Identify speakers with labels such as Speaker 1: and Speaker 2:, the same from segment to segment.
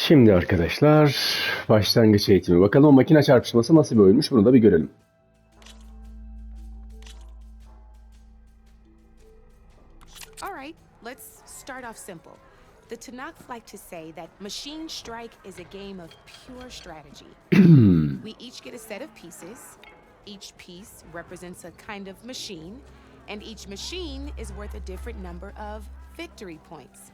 Speaker 1: Şimdi arkadaşlar başlangıç eğitimi. Bakalım o makine çarpışması nasıl bir oyunmuş, bunu da bir görelim.
Speaker 2: All right, let's start off simple. The Tanakh like to say that Machine Strike is a game of pure strategy. We each get a set of pieces. Each piece represents a kind of machine, and each machine is worth a different number of victory points.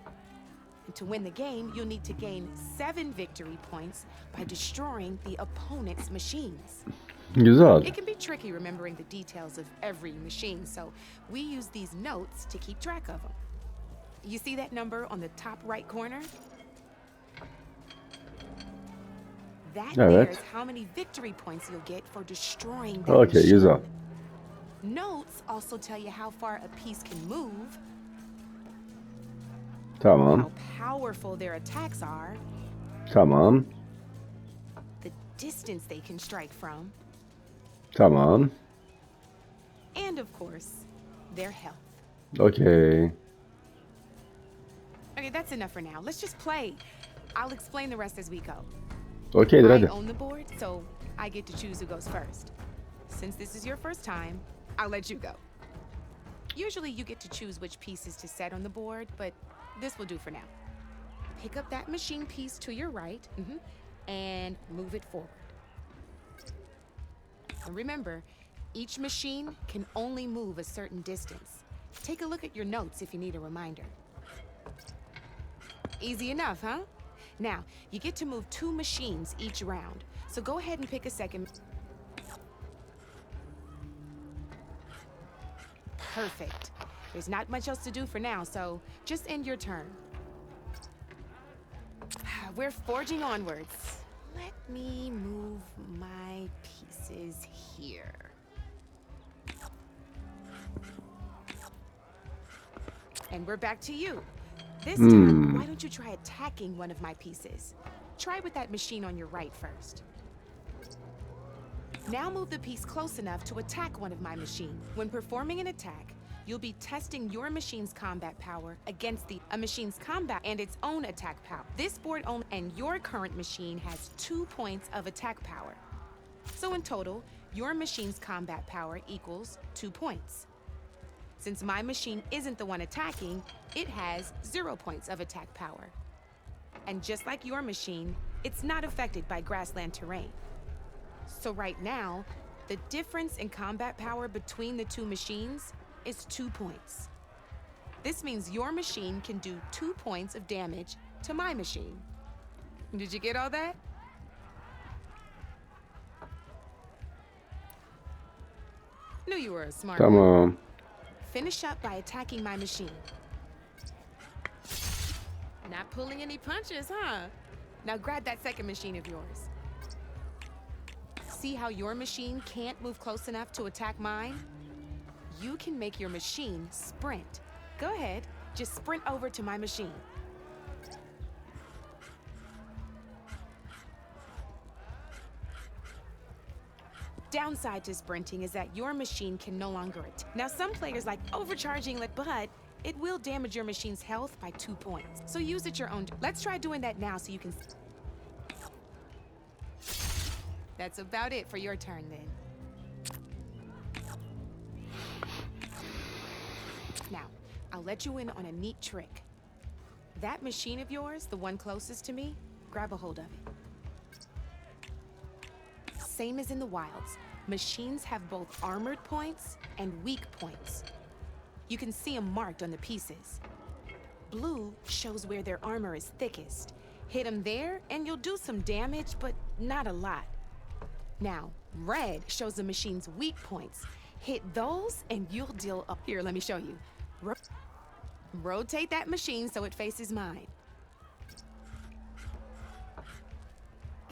Speaker 2: And to win the game, you'll need to gain 7 victory points by destroying the opponent's machines.
Speaker 1: Güzel.
Speaker 2: It can be tricky remembering the details of every machine, so we use these notes to keep track of them. You see that number on the top right corner? That there is how many victory points you'll get for destroying that
Speaker 1: Okay,
Speaker 2: machine.
Speaker 1: güzel.
Speaker 2: Notes also tell you how far a piece can move,
Speaker 1: Tamam.
Speaker 2: how powerful their attacks are,
Speaker 1: Tamam.
Speaker 2: the distance they can strike from,
Speaker 1: Tamam.
Speaker 2: and of course, their health.
Speaker 1: Okay.
Speaker 2: Okay, that's enough for now. Let's just play. I'll explain the rest as we go.
Speaker 1: Okeydir
Speaker 2: I
Speaker 1: hadi.
Speaker 2: own the board, so I get to choose who goes first. Since this is your first time, I'll let you go. Usually you get to choose which pieces to set on the board, but this will do for now. Pick up that machine piece to your right, and move it forward. And remember, each machine can only move a certain distance. Take a look at your notes if you need a reminder. Easy enough, huh? Now, you get to move 2 machines each round, so go ahead and pick a second. Perfect. There's not much else to do for now, so just end your turn. We're forging onwards. Let me move my pieces here. And we're back to you. This time, why don't you try attacking one of my pieces? Try with that machine on your right first. Now move the piece close enough to attack one of my machines. When performing an attack, you'll be testing your machine's combat power against a machine's combat and its own attack power. This board only, and your current machine has 2 points of attack power. So in total, your machine's combat power equals 2 points. Since my machine isn't the one attacking, it has 0 points of attack power. And just like your machine, it's not affected by grassland terrain. So right now, the difference in combat power between the 2 machines is 2 points. This means your machine can do 2 points of damage to my machine. Did you get all that? Knew you were a smart one.
Speaker 1: Tamam.
Speaker 2: Finish up by attacking my machine. Not pulling any punches, huh? Now grab that second machine of yours. See how your machine can't move close enough to attack mine? You can make your machine sprint. Go ahead, just sprint over to my machine. Downside to sprinting is that your machine can no longer attack. Now some players like overcharging, but it will damage your machine's health by 2 points. So use it your own. Let's try doing that now so you can. That's about it for your turn then. Now, I'll let you in on a neat trick. That machine of yours, the one closest to me, grab a hold of it. Same as in the wilds, machines have both armored points and weak points. You can see them marked on the pieces. Blue shows where their armor is thickest. Hit them there and you'll do some damage, but not a lot. Now, red shows the machine's weak points. Hit those and you'll deal up. Here, let me show you. Rotate that machine so it faces mine.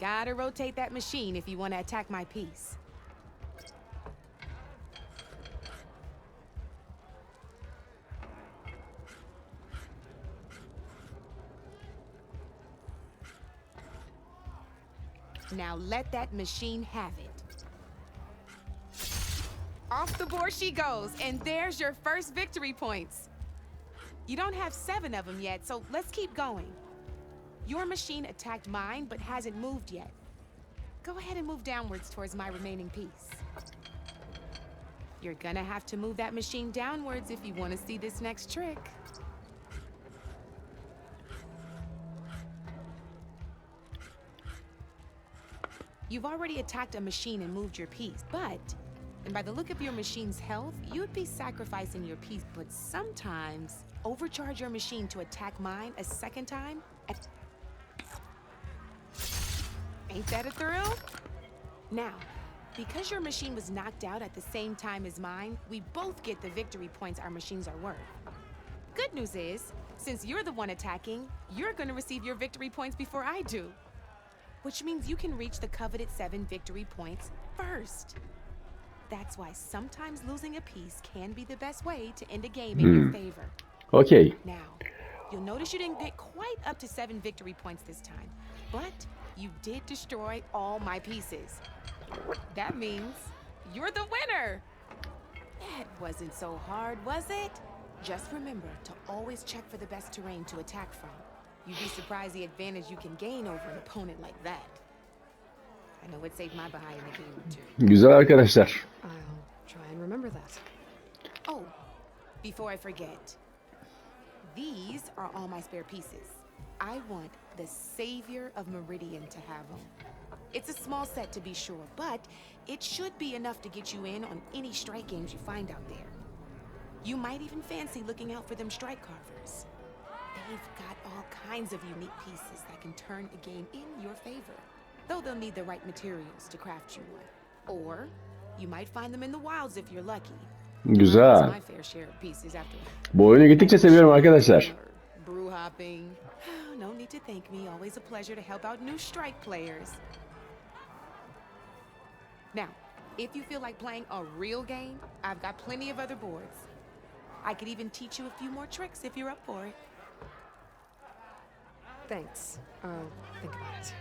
Speaker 2: Gotta rotate that machine if you want to attack my piece. Now let that machine have it. Off the board she goes, and there's your first victory points. You don't have 7 of them yet, so let's keep going. Your machine attacked mine but hasn't moved yet. Go ahead and move downwards towards my remaining piece. You're gonna have to move that machine downwards if you want to see this next trick. You've already attacked a machine and moved your piece, and by the look of your machine's health, you'd be sacrificing your piece, but sometimes overcharge your machine to attack mine a second time. Ain't that a thrill? Now, because your machine was knocked out at the same time as mine, we both get the victory points our machines are worth. Good news is, since you're the one attacking, you're gonna receive your victory points before I do. Which means you can reach the coveted 7 victory points first. That's why sometimes losing a piece can be the best way to end a game in your favor.
Speaker 1: Okay.
Speaker 2: Now, you'll notice you didn't get quite up to 7 victory points this time, but you did destroy all my pieces. That means you're the winner. That wasn't so hard, was it? Just remember to always check for the best terrain to attack from. You'd be surprised the advantage you can gain over an opponent like that. I know it saved my behind in a game or two.
Speaker 1: Güzel arkadaşlar.
Speaker 3: I'll try and remember that.
Speaker 2: Oh, before I forget, these are all my spare pieces. I want the Savior of Meridian to have them. It's a small set to be sure, but it should be enough to get you in on any strike games you find out there. You might even fancy looking out for them strike carvers. They've got all kinds of unique pieces that can turn a game in your favor. Though they'll need the right materials to craft you one. Or you might find them in the wilds if you're lucky.
Speaker 1: Güzel.
Speaker 2: My fair share of pieces after
Speaker 1: Bu oyunu gittikçe seviyorum arkadaşlar.
Speaker 2: brew hopping. No need to thank me. Always a pleasure to help out new strike players. Now, if you feel like playing a real game, I've got plenty of other boards. I could even teach you a few more tricks if you're up for it.
Speaker 3: Thanks. I'll think about it.